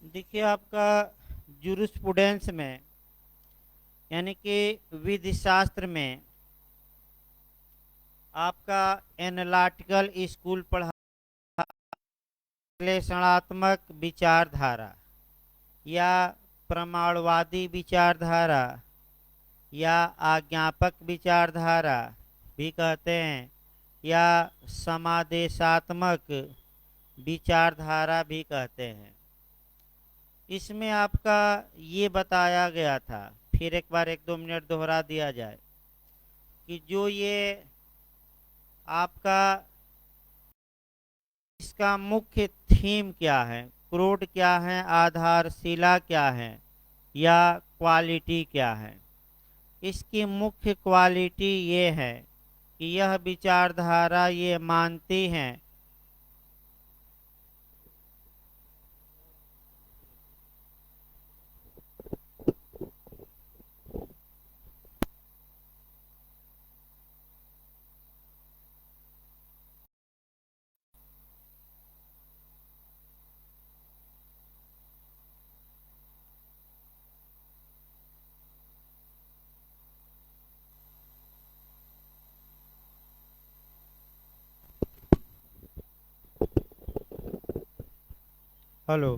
देखिए आपका जूरिस्प्रूडेंस में यानी कि विधि शास्त्र में आपका एनालिटिकल स्कूल पढ़ा विश्लेषणात्मक विचारधारा या प्रमाणवादी विचारधारा या आज्ञापक विचारधारा भी कहते हैं या समादेशात्मक विचारधारा भी कहते हैं। इसमें आपका ये बताया गया था, फिर एक बार 1-2 मिनट दोहरा दिया जाए कि जो ये आपका इसका मुख्य थीम क्या है, क्रोड क्या है, आधारशिला क्या है या क्वालिटी क्या है। इसकी मुख्य क्वालिटी ये है कि यह विचारधारा ये मानती है हेलो,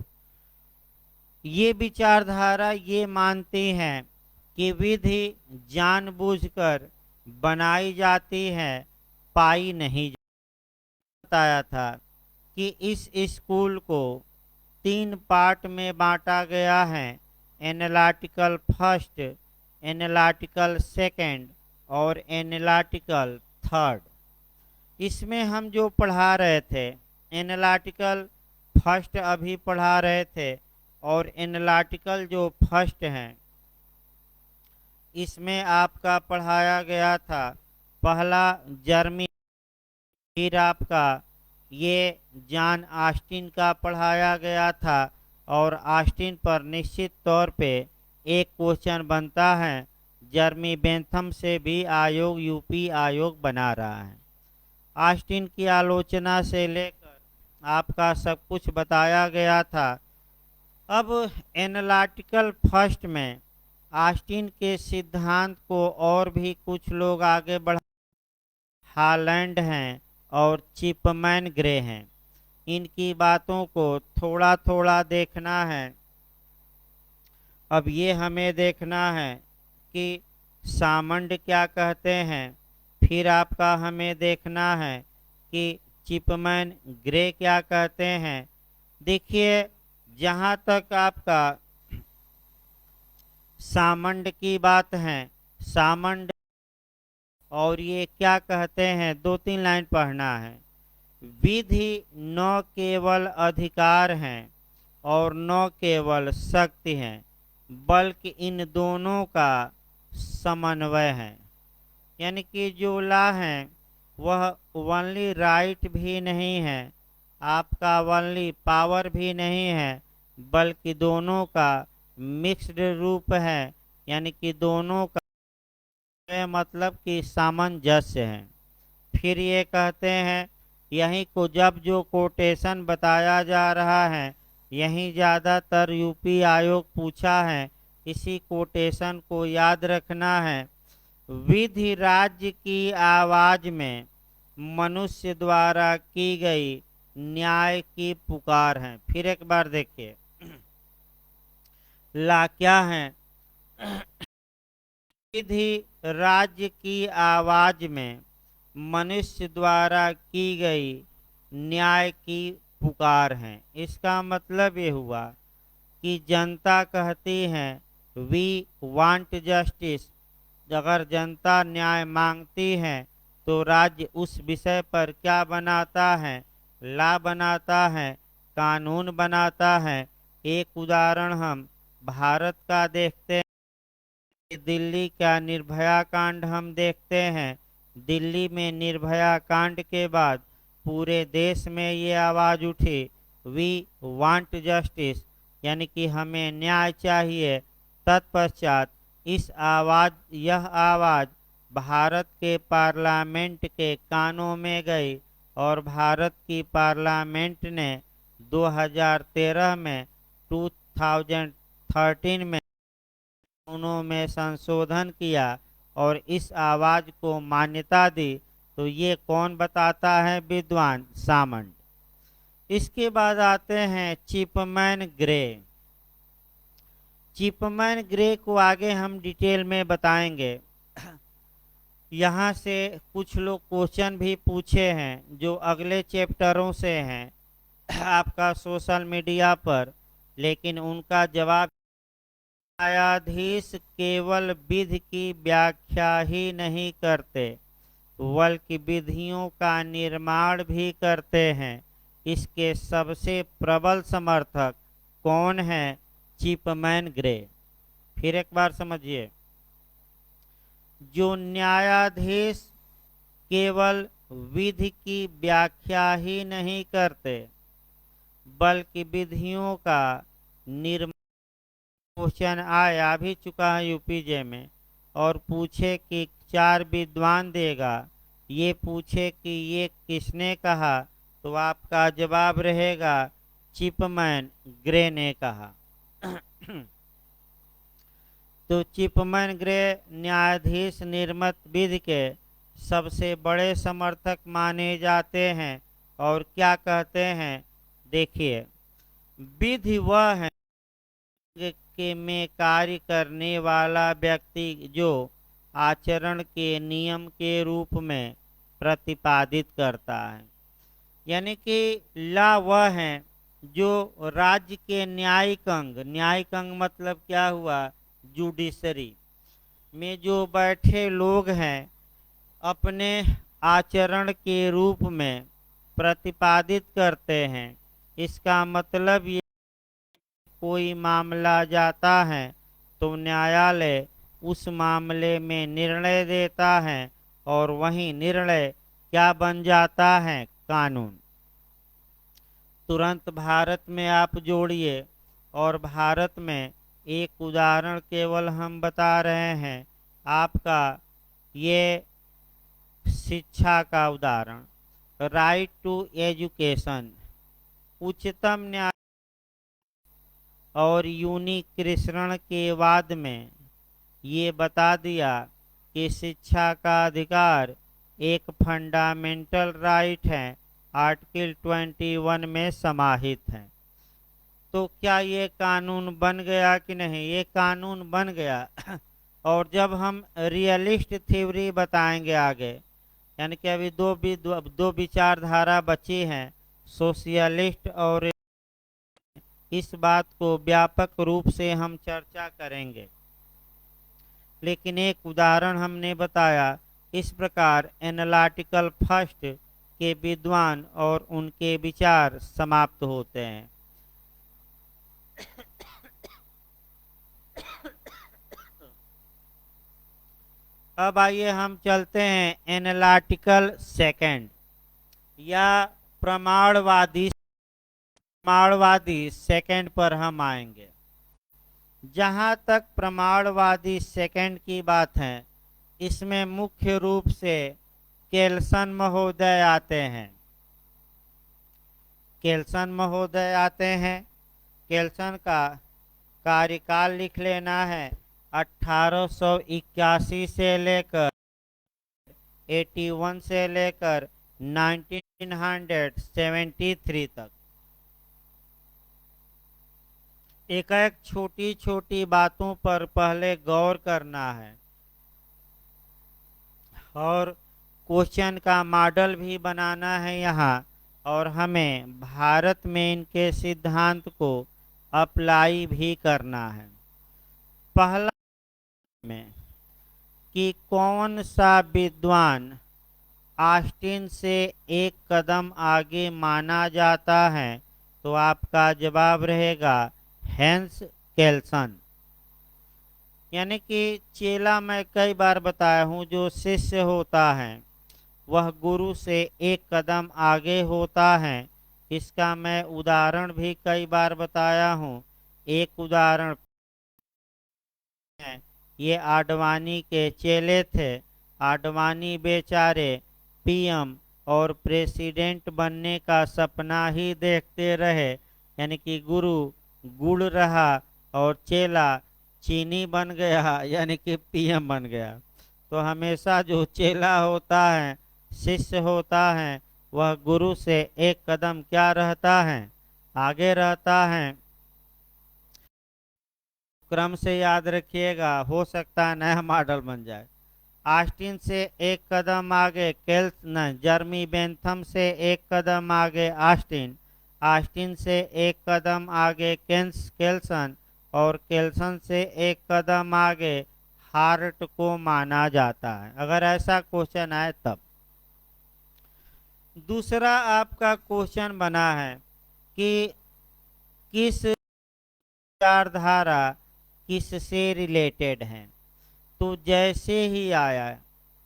ये विचारधारा ये मानती है कि विधि जानबूझकर बनाई जाती है, पाई नहीं बताया था कि इस स्कूल को 3 पार्ट में बांटा गया है, एनालिटिकल फर्स्ट, एनालिटिकल सेकंड और एनालिटिकल थर्ड। इसमें हम जो पढ़ा रहे थे एनालिटिकल फर्स्ट अभी पढ़ा रहे थे और एनालिटिकल जो फर्स्ट हैं इसमें आपका पढ़ाया गया था पहला जर्मी, फिर आपका ये जॉन ऑस्टिन का पढ़ाया गया था और ऑस्टिन पर निश्चित तौर पे एक क्वेश्चन बनता है। जर्मी बेंथम से भी आयोग यूपी आयोग बना रहा है। ऑस्टिन की आलोचना से लेकर आपका सब कुछ बताया गया था। अब एनालिटिकल फर्स्ट में ऑस्टिन के सिद्धांत को और भी कुछ लोग आगे बढ़ा, हालैंड हैं और चिपमैन ग्रे हैं। इनकी बातों को थोड़ा थोड़ा देखना है। अब ये हमें देखना है कि सामंड क्या कहते हैं, फिर आपका हमें देखना है कि चिपमैन ग्रे क्या कहते हैं। देखिए, जहाँ तक आपका सामंड की बात है, सामंड और ये क्या कहते हैं, 2-3 लाइन पढ़ना है। विधि न केवल अधिकार हैं और न केवल शक्ति हैं, बल्कि इन दोनों का समन्वय है। यानी कि जो लॉ है वह ओनली राइट भी नहीं है, आपका ओनली पावर भी नहीं है, बल्कि दोनों का मिक्स्ड रूप है। यानी कि दोनों का मतलब कि सामंजस्य है। फिर ये कहते हैं यहीं को जब जो कोटेशन बताया जा रहा है यहीं ज़्यादातर यूपी आयोग पूछा है, इसी कोटेशन को याद रखना है। विधि राज्य की आवाज में मनुष्य द्वारा की गई न्याय की पुकार है। फिर एक बार देखिए, ला क्या है, विधि राज्य की आवाज में मनुष्य द्वारा की गई न्याय की पुकार है। इसका मतलब ये हुआ कि जनता कहती है वी वांट जस्टिस। अगर जनता न्याय मांगती है तो राज्य उस विषय पर क्या बनाता है, ला बनाता है, कानून बनाता है। एक उदाहरण हम भारत का देखते हैं, दिल्ली का निर्भया कांड हम देखते हैं। दिल्ली में निर्भया कांड के बाद पूरे देश में ये आवाज़ उठी, वी वांट जस्टिस, यानी कि हमें न्याय चाहिए। तत्पश्चात यह आवाज़ भारत के पार्लियामेंट के कानों में गई और भारत की पार्लियामेंट ने 2013 में 2013 में उन्होंने संशोधन किया और इस आवाज को मान्यता दी। तो ये कौन बताता है? विद्वान सामंड। इसके बाद आते हैं चिपमैन ग्रे। चिपमैन ग्रे को आगे हम डिटेल में बताएंगे। यहाँ से कुछ लोग क्वेश्चन भी पूछे हैं जो अगले चैप्टरों से हैं आपका सोशल मीडिया पर, लेकिन उनका जवाब न्यायाधीश केवल विधि की व्याख्या ही नहीं करते बल्कि विधियों का निर्माण भी करते हैं। इसके सबसे प्रबल समर्थक कौन है? चिपमैन ग्रे। फिर एक बार समझिए, जो न्यायाधीश केवल विधि की व्याख्या ही नहीं करते बल्कि विधियों का निर्माण। क्वेश्चन आया भी चुका है यूपीजे में, और पूछे कि 4 विद्वान देगा, ये पूछे कि ये किसने कहा, तो आपका जवाब रहेगा चिपमैन ग्रे ने कहा। तो चिपमैन ग्रे न्यायाधीश निर्मित विधि के सबसे बड़े समर्थक माने जाते हैं। और क्या कहते हैं? देखिए, विधि वह है के में कार्य करने वाला व्यक्ति जो आचरण के नियम के रूप में प्रतिपादित करता है। यानी कि ला वह है जो राज्य के न्यायिक अंग मतलब क्या हुआ? जुडिशरी में जो बैठे लोग हैं अपने आचरण के रूप में प्रतिपादित करते हैं। इसका मतलब ये कोई मामला जाता है तो न्यायालय उस मामले में निर्णय देता है और वही निर्णय क्या बन जाता है? कानून। तुरंत भारत में आप जोड़िए, और भारत में एक उदाहरण केवल हम बता रहे हैं आपका, ये शिक्षा का उदाहरण, राइट टू एजुकेशन। उच्चतम न्यायालय और यूनिकृष्ण के वाद में ये बता दिया कि शिक्षा का अधिकार एक फंडामेंटल राइट है, आर्टिकल 21 में समाहित है। तो क्या ये कानून बन गया कि नहीं? ये कानून बन गया। और जब हम रियलिस्ट थ्योरी बताएंगे आगे, यानी कि अभी दो विचारधारा बची हैं, सोशलिस्ट और, इस बात को व्यापक रूप से हम चर्चा करेंगे। लेकिन एक उदाहरण हमने बताया। इस प्रकार एनालिटिकल फर्स्ट के विद्वान और उनके विचार समाप्त होते हैं। अब आइए हम चलते हैं एनालिटिकल सेकंड या प्रमाणवादी सेकंड पर हम आएंगे। जहां तक प्रमाणवादी सेकंड की बात है, इसमें मुख्य रूप से केल्सन महोदय आते हैं। केल्सन का कार्यकाल लिख लेना है 1881 से लेकर 81 से लेकर 1973 तक। एक छोटी छोटी बातों पर पहले गौर करना है और क्वेश्चन का मॉडल भी बनाना है यहाँ, और हमें भारत में इनके सिद्धांत को अप्लाई भी करना है। पहला में कि कौन सा विद्वान ऑस्टिन से एक कदम आगे माना जाता है, तो आपका जवाब रहेगा हेंस केल्सन। यानी कि चेला मैं कई बार बताया हूँ, जो शिष्य होता है वह गुरु से एक कदम आगे होता है। इसका मैं उदाहरण भी कई बार बताया हूँ। एक उदाहरण है, ये आडवाणी के चेले थे। आडवाणी बेचारे पीएम और प्रेसिडेंट बनने का सपना ही देखते रहे, यानी कि गुरु गुड़ रहा और चेला चीनी बन गया, यानी कि पीएम बन गया। तो हमेशा जो चेला होता है, शिष्य होता है, वह गुरु से एक कदम क्या रहता है, आगे रहता है। क्रम से याद रखिएगा, हो सकता है नया मॉडल बन जाए। ऑस्टिन से एक कदम आगे केल्सन, जर्मी बेंथम से एक कदम आगे ऑस्टिन, ऑस्टिन से एक कदम आगे केल्सन, और केल्सन से एक कदम आगे हार्ट को माना जाता है, अगर ऐसा क्वेश्चन आए तब। दूसरा आपका क्वेश्चन बना है कि किस विचारधारा किससे रिलेटेड है। तो जैसे ही आया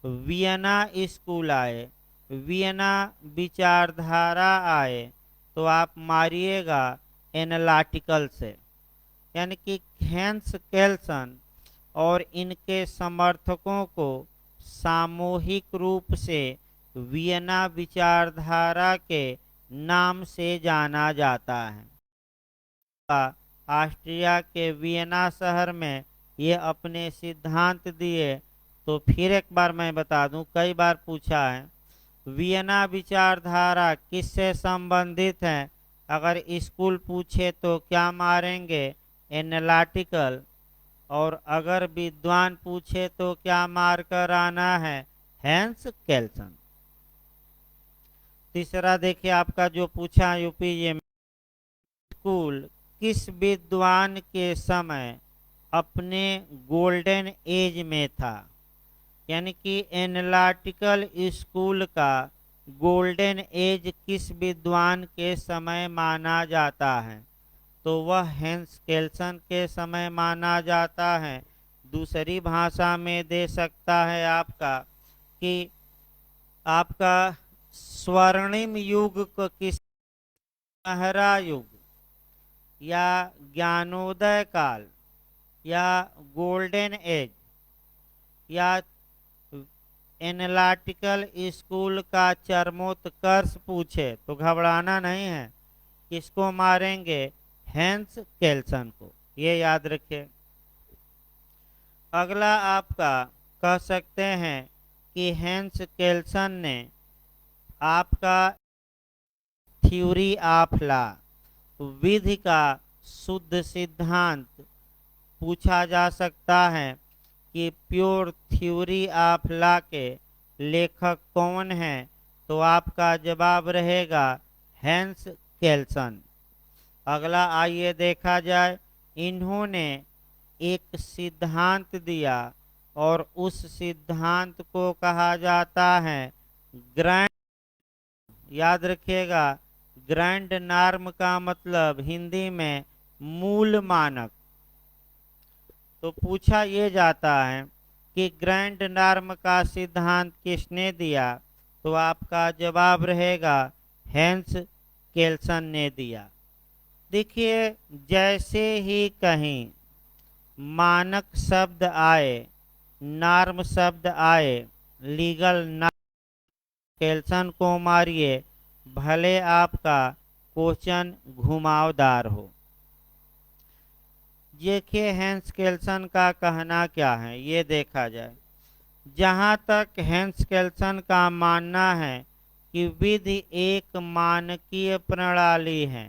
वियना स्कूल आए, वियना विचारधारा आए, तो आप मारिएगा एनालिटिकल से, यानी कि हैंस केल्सन और इनके समर्थकों को सामूहिक रूप से वियना विचारधारा के नाम से जाना जाता है। ऑस्ट्रिया के वियना शहर में ये अपने सिद्धांत दिए। तो फिर एक बार मैं बता दूं, कई बार पूछा है वियना विचारधारा किससे संबंधित है, अगर स्कूल पूछे तो क्या मारेंगे, एनालिटिकल, और अगर विद्वान पूछे तो क्या मार कर आना है, हैंस केल्सन। तीसरा देखिए आपका जो पूछा यूपीजे में, स्कूल किस विद्वान के समय अपने गोल्डन एज में था, यानी कि एनालिटिकल स्कूल का गोल्डन एज किस विद्वान के समय माना जाता है, तो वह हैंस केल्सन के समय माना जाता है। दूसरी भाषा में दे सकता है आपका कि आपका स्वर्णिम युग को किस, सुनहरा युग या ज्ञानोदय काल या गोल्डन एज या एनालिटिकल स्कूल का चरमोत्कर्ष पूछे तो घबराना नहीं है, किसको मारेंगे, हैंस केल्सन को, ये याद रखिए। अगला आपका कह सकते हैं कि हैंस केल्सन ने आपका थ्योरी ऑफ लॉ, विधि का शुद्ध सिद्धांत पूछा जा सकता है कि प्योर थ्योरी ऑफ लॉ के लेखक कौन हैं, तो आपका जवाब रहेगा हैंस केल्सन। अगला आइए देखा जाए, इन्होंने एक सिद्धांत दिया और उस सिद्धांत को कहा जाता है ग्रैंड, याद रखिएगा, ग्रैंड नॉर्म का मतलब हिंदी में मूल मानक। तो पूछा ये जाता है कि ग्रैंड नॉर्म का सिद्धांत किसने दिया, तो आपका जवाब रहेगा हैंस केल्सन ने दिया। देखिए जैसे ही कहीं मानक शब्द आए, नॉर्म शब्द आए, लीगल नॉर्म, केल्सन को मारिए, भले आपका क्वेश्चन घुमावदार हो। देखिए हैंस केल्सन का कहना क्या है, ये देखा जाए। जहाँ तक हैंस केल्सन का मानना है कि विधि एक मानकीय प्रणाली है,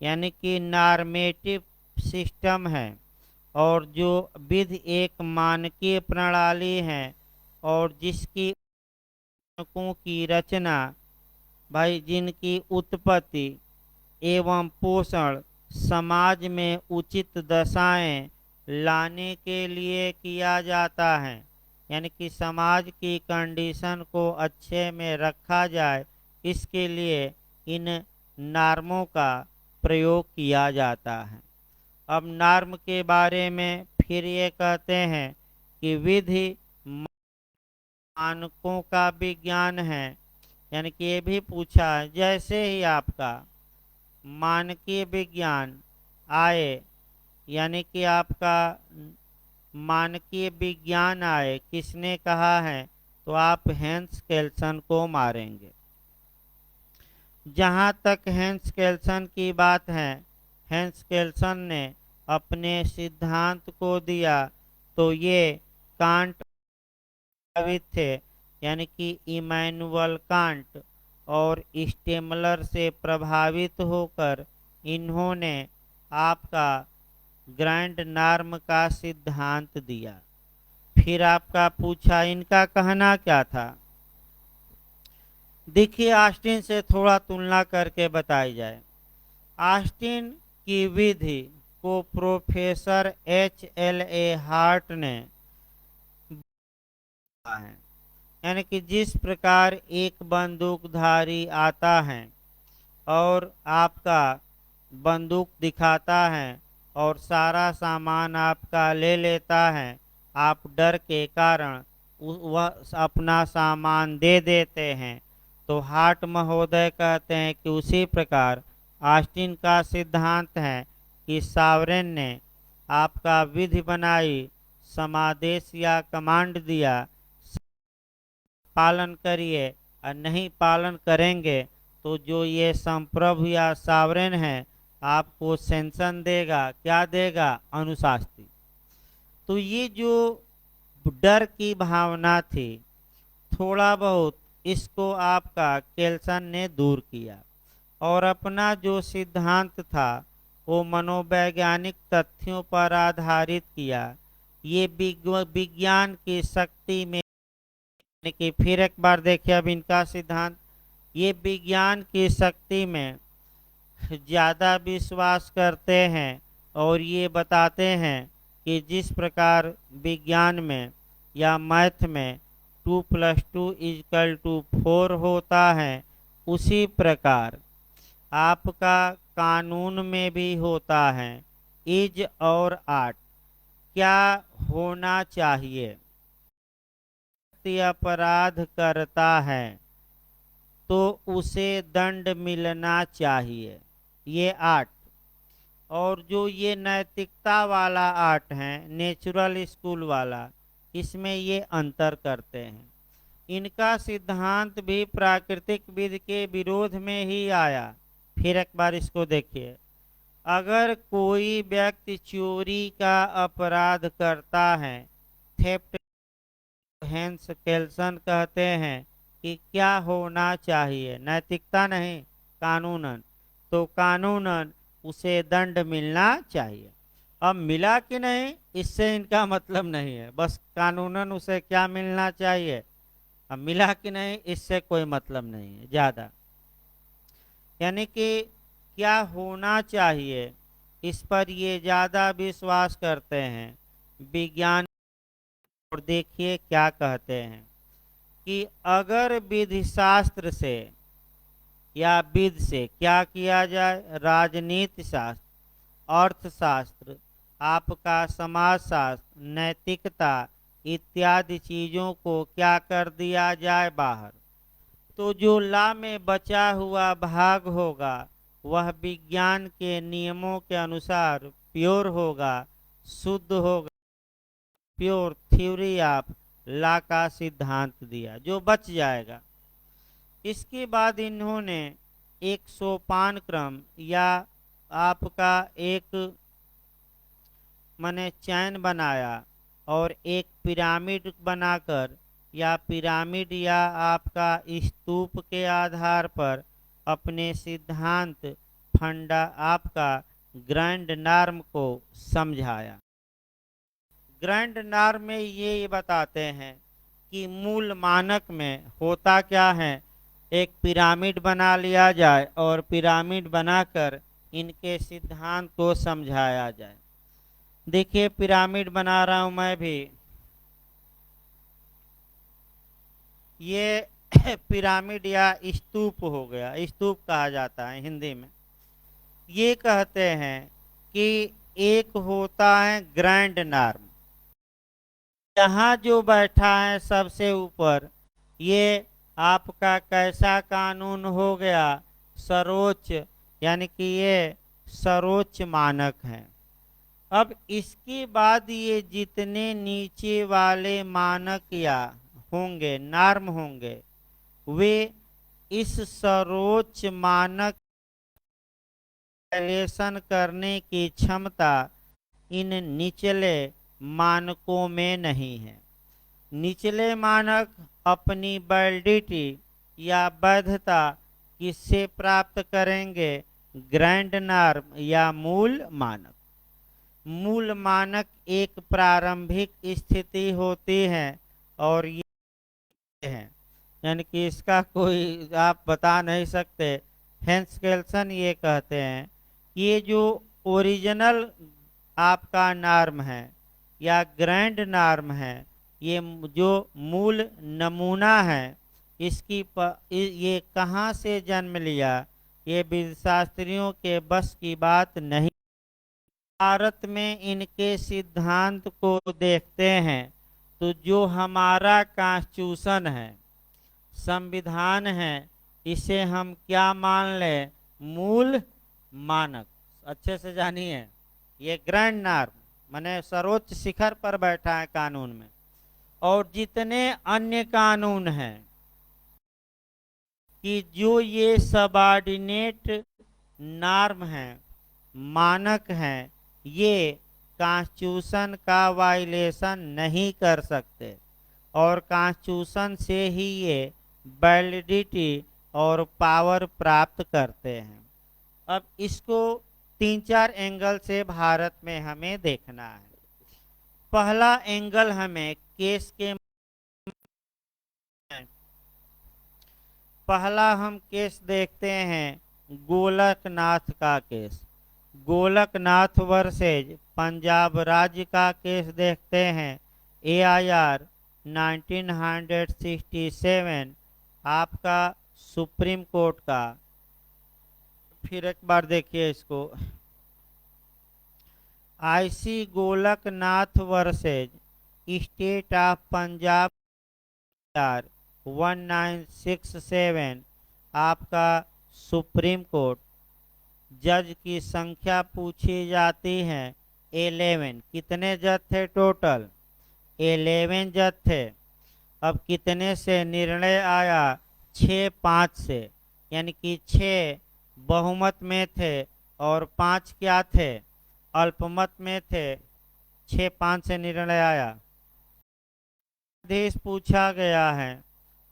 यानी कि नॉर्मेटिव सिस्टम है, और जो विधि एक मानकीय प्रणाली है और जिसकी मानकों की रचना, भाई जिनकी उत्पत्ति एवं पोषण समाज में उचित दशाएं लाने के लिए किया जाता है, यानी कि समाज की कंडीशन को अच्छे में रखा जाए, इसके लिए इन नॉर्मों का प्रयोग किया जाता है। अब नॉर्म के बारे में फिर ये कहते हैं कि विधि मानकों का विज्ञान है, यानी कि ये भी पूछा है। जैसे ही आपका मानकीय विज्ञान आए, यानी कि आपका मानकीय विज्ञान आए, किसने कहा है, तो आप हैंस केल्सन को मारेंगे। जहाँ तक हैंस केल्सन की बात है, हेंस केल्सन ने अपने सिद्धांत को दिया तो ये कांट प्रभावित थे, यानी कि इमैनुअल कांट और स्टेमलर से प्रभावित होकर इन्होंने आपका ग्रैंड नॉर्म का सिद्धांत दिया। फिर आपका पूछा इनका कहना क्या था। देखिए ऑस्टिन से थोड़ा तुलना करके बताई जाए। ऑस्टिन की विधि को प्रोफेसर H.L.A. हार्ट ने है, यानी कि जिस प्रकार एक बंदूकधारी आता है और आपका बंदूक दिखाता है और सारा सामान आपका ले लेता है, आप डर के कारण वह अपना सामान दे देते हैं, तो हार्ट महोदय कहते हैं कि उसी प्रकार ऑस्टिन का सिद्धांत है कि सावरेन ने आपका विधि बनाई, समादेश या कमांड दिया, पालन करिए और नहीं पालन करेंगे तो जो ये संप्रभु या सावरेन है आपको सेंशन देगा, क्या देगा, अनुशास्ति। तो ये जो डर की भावना थी थोड़ा बहुत इसको आपका केल्सन ने दूर किया और अपना जो सिद्धांत था वो मनोवैज्ञानिक तथ्यों पर आधारित किया। ये विज्ञान की शक्ति में कि फिर एक बार देखिए अब इनका सिद्धांत, ये विज्ञान की शक्ति में ज़्यादा विश्वास करते हैं और ये बताते हैं कि जिस प्रकार विज्ञान में या मैथ में 2+2=4 होता है, उसी प्रकार आपका कानून में भी होता है इज और आट। क्या होना चाहिए, अपराध करता है तो उसे दंड मिलना चाहिए, ये आर्ट। और जो ये नैतिकता वाला आर्ट है, नेचुरल स्कूल वाला, इसमें ये अंतर करते हैं। इनका सिद्धांत भी प्राकृतिक विधि के विरोध में ही आया। फिर एक बार इसको देखिए, अगर कोई व्यक्ति चोरी का अपराध करता है, थेफ्ट, हेंस केल्सन कहते हैं कि क्या होना चाहिए, नैतिकता नहीं कानूनन, तो कानूनन उसे दंड मिलना चाहिए। अब मिला कि नहीं इससे इनका मतलब नहीं है, बस कानूनन उसे क्या मिलना चाहिए। अब मिला कि नहीं इससे कोई मतलब नहीं है ज़्यादा, यानी कि क्या होना चाहिए इस पर ये ज़्यादा विश्वास करते हैं विज्ञान। और देखिए क्या कहते हैं कि अगर विधि शास्त्र से या विध से क्या किया जाए, राजनीति शास्त्र, अर्थशास्त्र, आपका समाजशास्त्र, नैतिकता इत्यादि चीज़ों को क्या कर दिया जाए बाहर, तो जो ला में बचा हुआ भाग होगा वह विज्ञान के नियमों के अनुसार प्योर होगा, शुद्ध होगा। प्योर थ्योरी ऑफ लॉ का सिद्धांत दिया जो बच जाएगा। इसके बाद इन्होंने एक सोपान क्रम या आपका एक माने चैन बनाया और एक पिरामिड बनाकर या पिरामिड या आपका स्तूप के आधार पर अपने सिद्धांत फंडा आपका ग्रैंड नॉर्म को समझाया। ग्रैंड नॉर्म में ये बताते हैं कि मूल मानक में होता क्या है, एक पिरामिड बना लिया जाए और पिरामिड बनाकर इनके सिद्धांत को समझाया जाए। देखिए पिरामिड बना रहा हूं मैं भी, ये पिरामिड या स्तूप हो गया, स्तूप कहा जाता है हिंदी में। ये कहते हैं कि एक होता है ग्रैंड नॉर्म, यहाँ जो बैठा है सबसे ऊपर, ये आपका कैसा कानून हो गया, सर्वोच्च, यानी कि ये सर्वोच्च मानक है। अब इसके बाद ये जितने नीचे वाले मानक या होंगे, नॉर्म होंगे, वे इस सर्वोच्च मानक वायलेशन करने की क्षमता इन निचले मानकों में नहीं है। निचले मानक अपनी वैलिडिटी या वैधता किससे प्राप्त करेंगे? ग्रैंड नॉर्म या मूल मानक। मूल मानक एक प्रारंभिक स्थिति होती है और ये है, यानी कि इसका कोई आप बता नहीं सकते। हेंस केल्सन ये कहते हैं कि ये जो ओरिजिनल आपका नॉर्म है या ग्रैंड नॉर्म है, ये जो मूल नमूना है, ये कहाँ से जन्म लिया, ये विधशास्त्रियों के बस की बात नहीं। भारत में इनके सिद्धांत को देखते हैं तो जो हमारा कॉन्स्टिट्यूशन है, संविधान है, इसे हम क्या मान लें? मूल मानक। अच्छे से जानिए, ये ग्रैंड नॉर्म माने सर्वोच्च शिखर पर बैठा है कानून में। और जितने अन्य कानून हैं कि जो ये सबऑर्डिनेट नॉर्म हैं, मानक हैं, ये कॉन्स्टिट्यूशन का वायलेशन नहीं कर सकते और कॉन्स्टिट्यूशन से ही ये वैलिडिटी और पावर प्राप्त करते हैं। अब इसको 3-4 एंगल से भारत में हमें देखना है। पहला एंगल हमें केस के पहला हम केस देखते हैं गोलकनाथ का केस। गोलकनाथ वर्सेज पंजाब राज्य का केस देखते हैं। AIR 1967 आपका सुप्रीम कोर्ट का। फिर एक बार देखिए इसको, IC Golaknath versus state of Punjab 1967 आपका सुप्रीम कोर्ट। जज की संख्या पूछी जाती है 11। कितने जज थे टोटल? 11 जज थे। अब कितने से निर्णय आया? 6-5 से, यानी कि 6 बहुमत में थे और 5 क्या थे? अल्पमत में थे। 6-5 से निर्णय आया। न्यायाधीश पूछा गया है,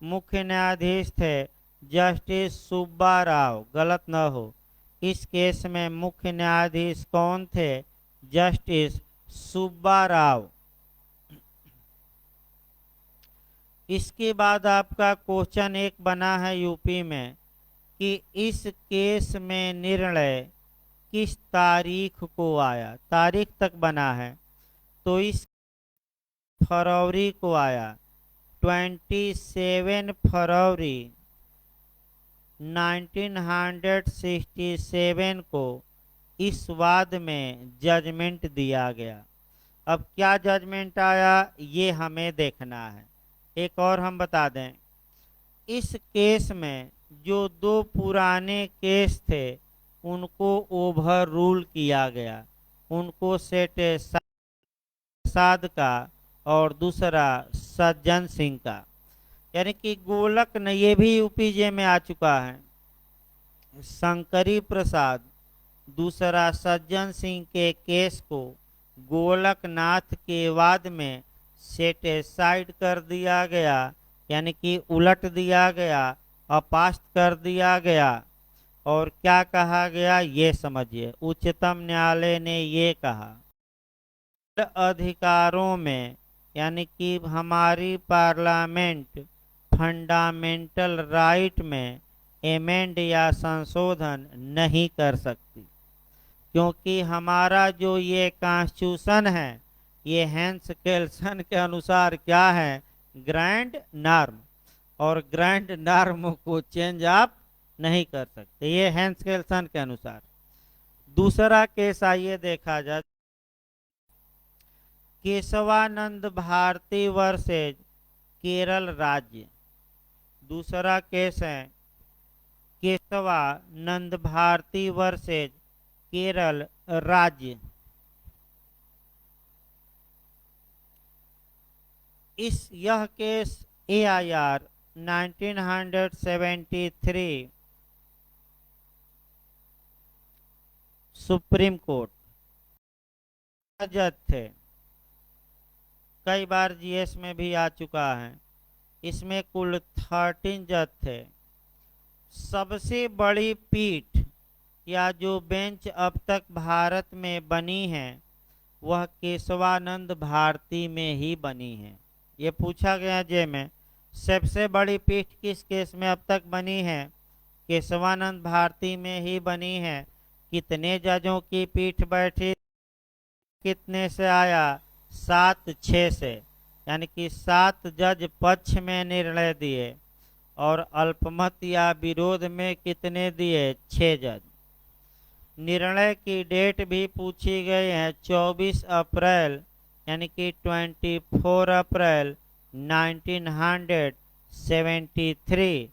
मुख्य न्यायाधीश थे जस्टिस सुब्बा राव, गलत न हो। इस केस में मुख्य न्यायाधीश कौन थे? जस्टिस सुब्बा राव। इसके बाद आपका क्वेश्चन एक बना है यूपी में कि इस केस में निर्णय किस तारीख को आया? तारीख तक बना है, तो इस फरवरी को आया। 27 फरवरी 1967 को इस वाद में जजमेंट दिया गया। अब क्या जजमेंट आया ये हमें देखना है। एक और हम बता दें, इस केस में जो 2 पुराने केस थे उनको ओवर रूल किया गया। उनको सेठ साद का और दूसरा सज्जन सिंह का, यानी कि गोलक न, ये भी यूपीजे में आ चुका है। शंकरी प्रसाद दूसरा सज्जन सिंह के केस को गोलकनाथ के वाद में सेटिसाइड कर दिया गया, यानी कि उलट दिया गया, अपास्त कर दिया गया। और क्या कहा गया ये समझिए। उच्चतम न्यायालय ने ये कहा, अधिकारों में, यानी कि हमारी पार्लियामेंट फंडामेंटल राइट में एमेंड या संशोधन नहीं कर सकती, क्योंकि हमारा जो ये कॉन्स्टिट्यूशन है ये हेंस केल्सन के अनुसार क्या है? ग्रैंड नॉर्म, और ग्रैंड नॉर्म को चेंज आप नहीं कर सकते, ये हेंस केल्सन के अनुसार। दूसरा केस आइए देखा जाए, केशवानंद भारती वर्सेज केरल राज्य। दूसरा केस है केशवानंद भारती वर्सेज केरल राज्य। यह केस AIR 1973 सुप्रीम कोर्ट जज थे, कई बार जीएस में भी आ चुका है। इसमें कुल 13 जज थे। सबसे बड़ी पीठ या जो बेंच अब तक भारत में बनी है वह केशवानंद भारती में ही बनी है। ये पूछा गया जे में सबसे बड़ी पीठ किस केस में अब तक बनी है? केशवानंद भारती में ही बनी है। कितने जजों की पीठ बैठी, कितने से आया? 7-6 से, यानी कि 7 जज पक्ष में निर्णय दिए और अल्पमत या विरोध में कितने दिए? 6 जज। निर्णय की डेट भी पूछी गई है, 24 अप्रैल यानी कि 24 अप्रैल 1973,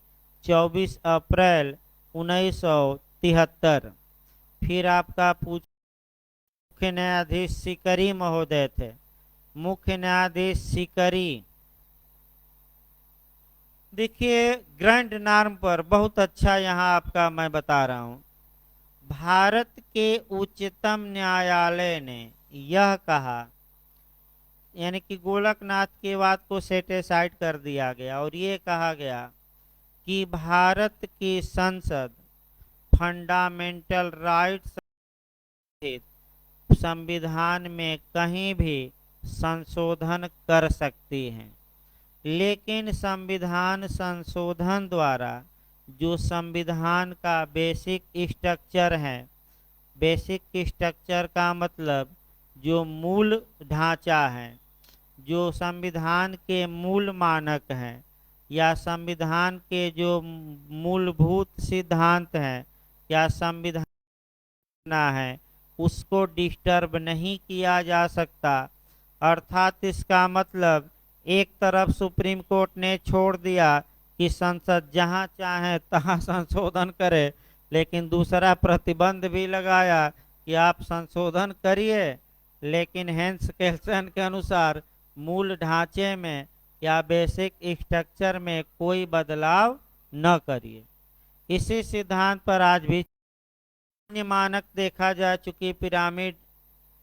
24 अप्रैल 1973। फिर आपका मुख्य न्यायाधीश सिकरी महोदय थे। मुख्य न्यायाधीश सिकरी, देखिए ग्रैंड नॉर्म पर बहुत अच्छा यहाँ आपका मैं बता रहा हूँ। भारत के उच्चतम न्यायालय ने यह कहा, यानी कि गोलकनाथ की बात को सेटिस्फाइड कर दिया गया और ये कहा गया कि भारत की संसद फंडामेंटल राइट्स संविधान में कहीं भी संशोधन कर सकती है, लेकिन संविधान संशोधन द्वारा जो संविधान का बेसिक स्ट्रक्चर है, बेसिक स्ट्रक्चर का मतलब जो मूल ढांचा है, जो संविधान के मूल मानक हैं या संविधान के जो मूलभूत सिद्धांत हैं या संविधान है, उसको डिस्टर्ब नहीं किया जा सकता। अर्थात इसका मतलब एक तरफ सुप्रीम कोर्ट ने छोड़ दिया कि संसद जहां चाहे तहां संशोधन करे, लेकिन दूसरा प्रतिबंध भी लगाया कि आप संशोधन करिए, लेकिन हेंस केल्सन के अनुसार मूल ढांचे में या बेसिक स्ट्रक्चर में कोई बदलाव न करिए। इसी सिद्धांत पर आज भी मानक देखा जा चुकी पिरामिड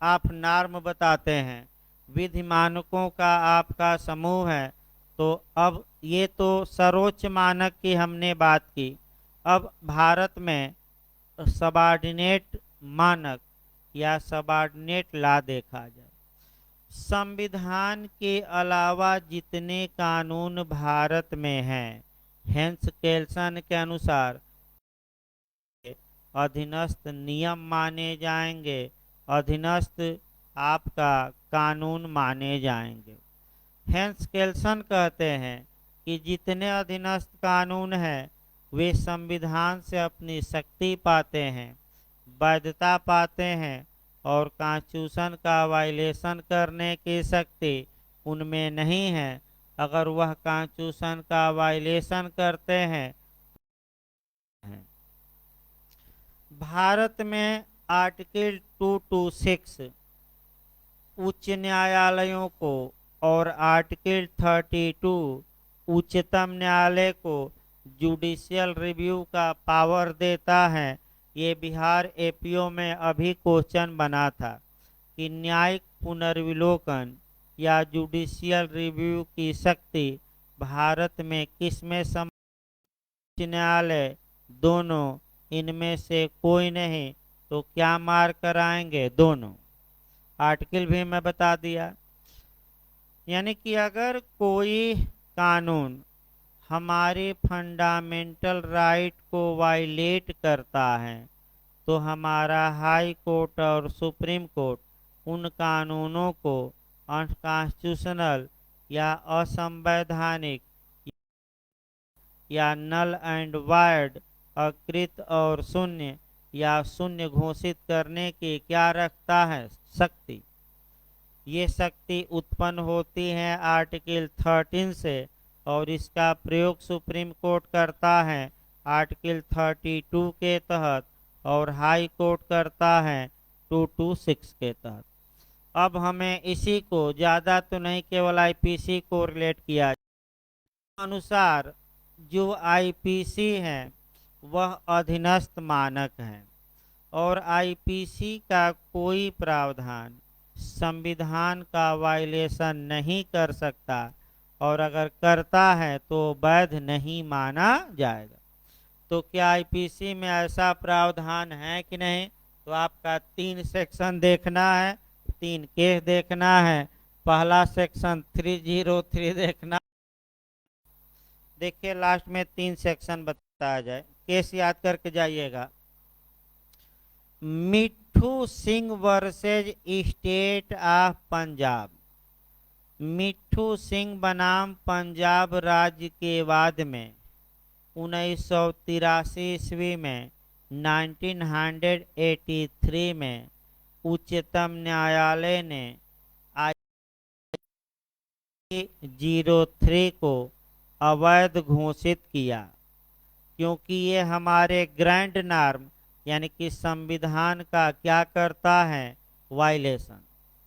ऑफ नॉर्म बताते हैं, विधि मानकों का आपका समूह है। तो अब ये तो सर्वोच्च मानक की हमने बात की। अब भारत में सबऑर्डिनेट मानक या सबऑर्डिनेट लॉ देखा जाए। संविधान के अलावा जितने कानून भारत में हैं, हेंस केल्सन के अनुसार अधीनस्थ नियम माने जाएंगे, अधीनस्थ आपका कानून माने जाएंगे। हेंस केल्सन कहते हैं कि जितने अधीनस्थ कानून हैं वे संविधान से अपनी शक्ति पाते हैं, वैधता पाते हैं और कॉन्स्टिट्यूशन का वायलेशन करने की शक्ति उनमें नहीं है। अगर वह कॉन्स्टिट्यूशन का वायलेशन करते हैं। भारत में आर्टिकल 226 उच्च न्यायालयों को और आर्टिकल 32 उच्चतम न्यायालय को जुडिशियल रिव्यू का पावर देता है। ये बिहार एपीओ में अभी क्वेश्चन बना था कि न्यायिक पुनर्विलोकन या जुडिशियल रिव्यू की शक्ति भारत में किसमें न्यायालय, दोनों, इनमें से कोई नहीं, तो क्या मार्क कराएंगे? दोनों। आर्टिकल भी मैं बता दिया। यानी कि अगर कोई कानून हमारे फंडामेंटल राइट को वायलेट करता है तो हमारा हाई कोर्ट और सुप्रीम कोर्ट उन कानूनों को अनकॉन्स्टिट्यूशनल या असंवैधानिक या नल एंड वायर्ड, अकृत और शून्य या शून्य घोषित करने की क्या रखता है? शक्ति। ये शक्ति उत्पन्न होती है आर्टिकल 13 से और इसका प्रयोग सुप्रीम कोर्ट करता है आर्टिकल 32 के तहत और हाई कोर्ट करता है 226 के तहत। अब हमें इसी को ज़्यादा तो नहीं, केवल आईपीसी को रिलेट किया अनुसार जो आईपीसी है वह अधीनस्थ मानक है और आईपीसी का कोई प्रावधान संविधान का वायलेशन नहीं कर सकता और अगर करता है तो वैध नहीं माना जाएगा। तो क्या आईपीसी में ऐसा प्रावधान है कि नहीं? तो आपका 3 सेक्शन देखना है, 3 केस देखना है। पहला सेक्शन 303 देखना। देखिए लास्ट में 3 सेक्शन बताया जाए, केस याद करके जाइएगा। मिट्ठू Singh versus state of Punjab. मिट्ठू सिंह बनाम पंजाब राज्य के वाद में 1983 ईस्वी में 1983 में उच्चतम न्यायालय ने I03 को अवैध घोषित किया, क्योंकि ये हमारे ग्रैंड नॉर्म यानी कि संविधान का क्या करता है? वायलेशन।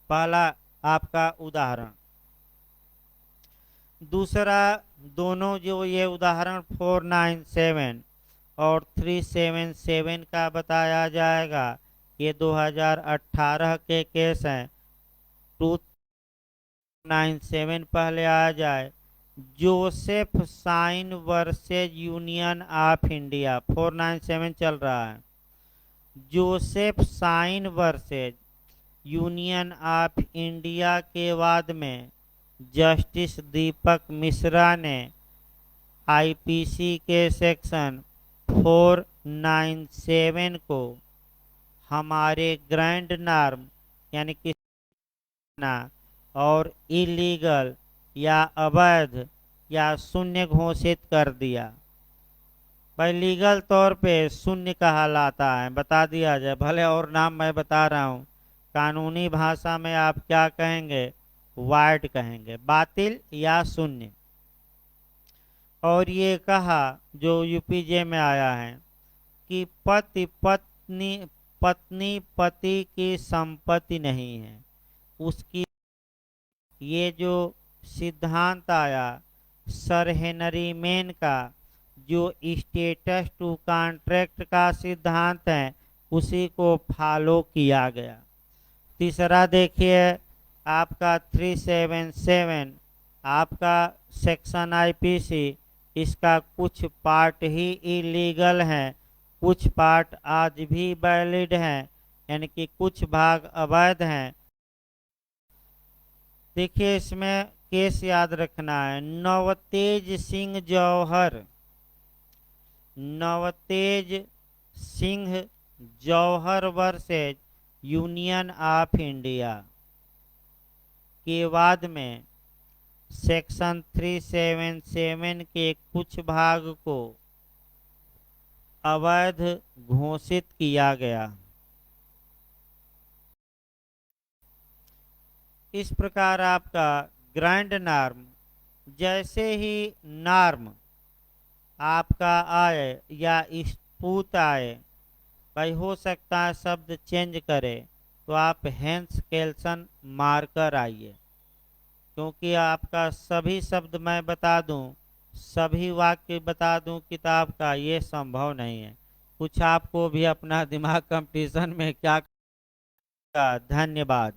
पहला आपका उदाहरण। दूसरा, दोनों जो ये उदाहरण 497 और 377 का बताया जाएगा, ये 2018 के केस हैं। 297 पहले आ जाए, Joseph Shine versus Union of India. 497 चल रहा है। Joseph Shine versus Union of India के वाद में जस्टिस दीपक मिश्रा ने आईपीसी के सेक्शन 497 को हमारे ग्रैंड नॉर्म यानी कि और इलीगल या अवैध या शून्य घोषित कर दिया। भाई लीगल तौर पे शून्य कहलाता है, बता दिया जाए, भले और नाम मैं बता रहा हूँ। कानूनी भाषा में आप क्या कहेंगे? वाइड कहेंगे, बातिल या शून्य। और ये कहा जो यूपीजे में आया है कि पत्नी पति की संपत्ति नहीं है उसकी। ये जो सिद्धांत आया सर हेनरी मेन का, जो स्टेटस टू कॉन्ट्रैक्ट का सिद्धांत है, उसी को फॉलो किया गया। तीसरा देखिए आपका 377 आपका सेक्शन आईपीसी, इसका कुछ पार्ट ही इलीगल है, कुछ पार्ट आज भी वैलिड है, यानी कि कुछ भाग अवैध हैं। देखिए इसमें केस याद रखना है। नवतेज सिंह जौहर, नवतेज सिंह जौहर वर्सेज यूनियन ऑफ इंडिया के वाद में सेक्शन 377 के कुछ भाग को अवैध घोषित किया गया। इस प्रकार आपका ग्रैंड नॉर्म, जैसे ही नॉर्म आपका आए या स्पूत आए, भाई हो सकता है शब्द चेंज करे, तो आप हेंस केल्सन मारकर आइए, क्योंकि आपका सभी शब्द मैं बता दूं, सभी वाक्य बता दूं किताब का, ये संभव नहीं है। कुछ आपको भी अपना दिमाग कंपटीशन में क्या। धन्यवाद।